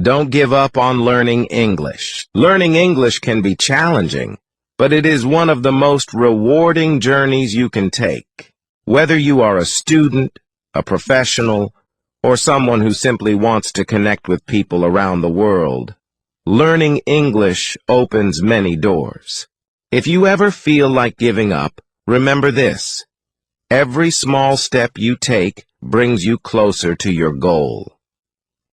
Don't give up on learning English. Learning English can be challenging, but it is one of the most rewarding journeys you can take. Whether you are a student, a professional, or someone who simply wants to connect with people around the world, learning English opens many doors. If you ever feel like giving up, remember this: every small step you take brings you closer to your goal.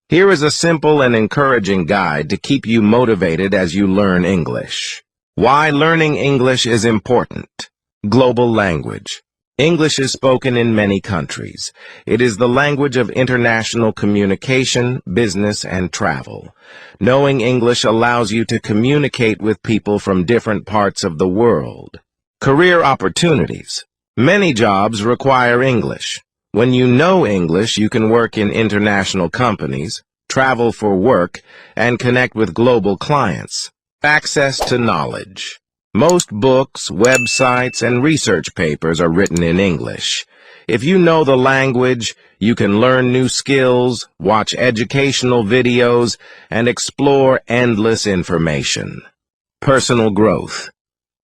Here is a simple and encouraging guide to keep you motivated as you learn English. Why learning English is important. Global language. English is spoken in many countries. It is the language of international communication, business, and travel. Knowing English allows you to communicate with people from different parts of the world. Career opportunities. Many jobs require English. When you know English, you can work in international companies, travel for work, and connect with global clients. Access to knowledge. Most books, websites, and research papers are written in English. If you know the language, you can learn new skills, watch educational videos, and explore endless information. Personal growth.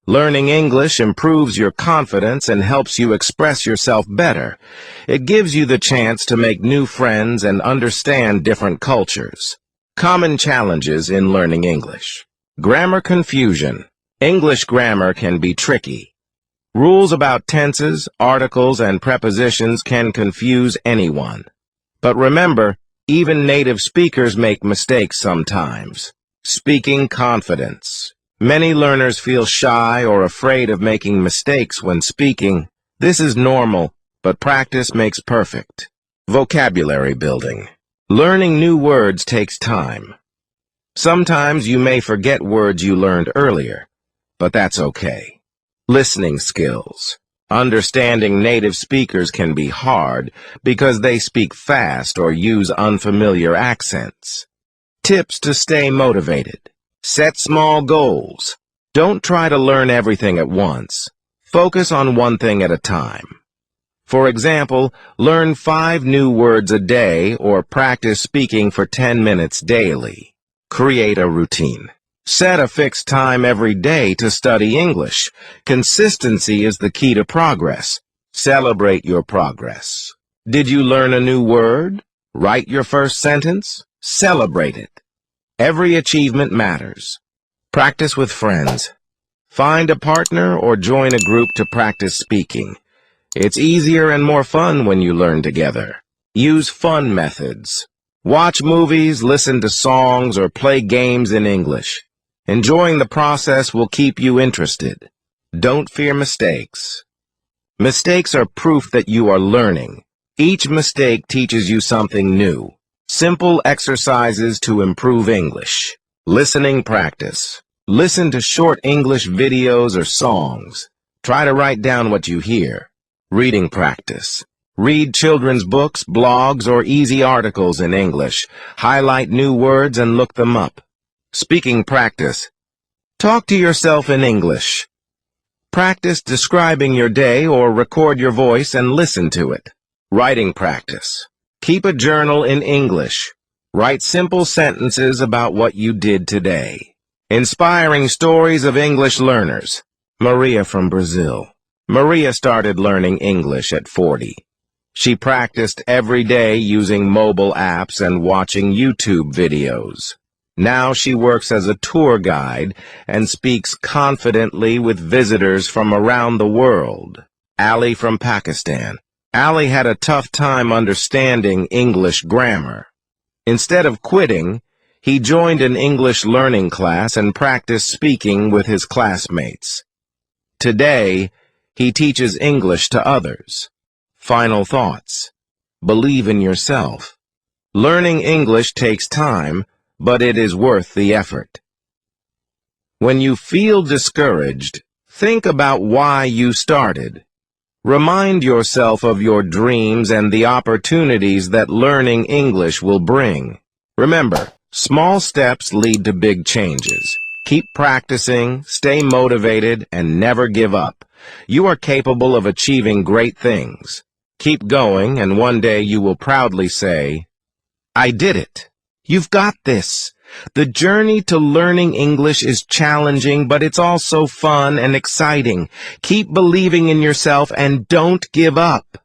Learning English improves your confidence and helps you express yourself better. It gives you the chance to make new friends and understand different cultures. Common challenges in learning English. Grammar confusion. English grammar can be tricky. Rules about tenses, articles, and prepositions can confuse anyone. But remember, even native speakers make mistakes sometimes. Speaking confidence. Many learners feel shy or afraid of making mistakes when speaking. This is normal, but practice makes perfect. Vocabulary building. Learning new words takes time. Sometimes you may forget words you learned earlier, but that's okay. Listening skills. Understanding native speakers can be hard because they speak fast or use unfamiliar accents. Tips to stay motivated. Set small goals. Don't try to learn everything at once. Focus on one thing at a time. For example, learn 5 new words a day or practice speaking for 10 minutes daily. Create a routine. Set a fixed time every day to study English. Consistency is the key to progress. Celebrate your progress. Did you learn a new word? Write your first sentence. Celebrate it. Every achievement matters. Practice with friends. Find a partner or join a group to practice speaking. It's easier and more fun when you learn together. Use fun methods. Watch movies, listen to songs, or play games in English. Enjoying the process will keep you interested. Don't fear mistakes. Mistakes are proof that you are learning. Each mistake teaches you something new. Simple exercises to improve English. Listening practice. Listen to short English videos or songs. Try to write down what you hear. Reading practice. Read children's books, blogs, or easy articles in English. Highlight new words and look them up. Speaking practice. Talk to yourself in English. Practice describing your day or record your voice and listen to it. Writing practice. Keep a journal in English. Write simple sentences about what you did today. Inspiring stories of English learners. Maria from Brazil. Maria started learning English at 40. She practiced every day using mobile apps and watching YouTube videos. Now she works as a tour guide and speaks confidently with visitors from around the world. Ali from Pakistan. Ali had a tough time understanding English grammar. Instead of quitting, he joined an English learning class and practiced speaking with his classmates. Today, he teaches English to others. Final thoughts. Believe in yourself. Learning English takes time, but it is worth the effort. When you feel discouraged, think about why you started. Remind yourself of your dreams and the opportunities that learning English will bring. Remember, small steps lead to big changes. Keep practicing, stay motivated, and never give up. You are capable of achieving great things. Keep going, and one day you will proudly say, "I did it." You've got this. The journey to learning English is challenging, but it's also fun and exciting. Keep believing in yourself and don't give up.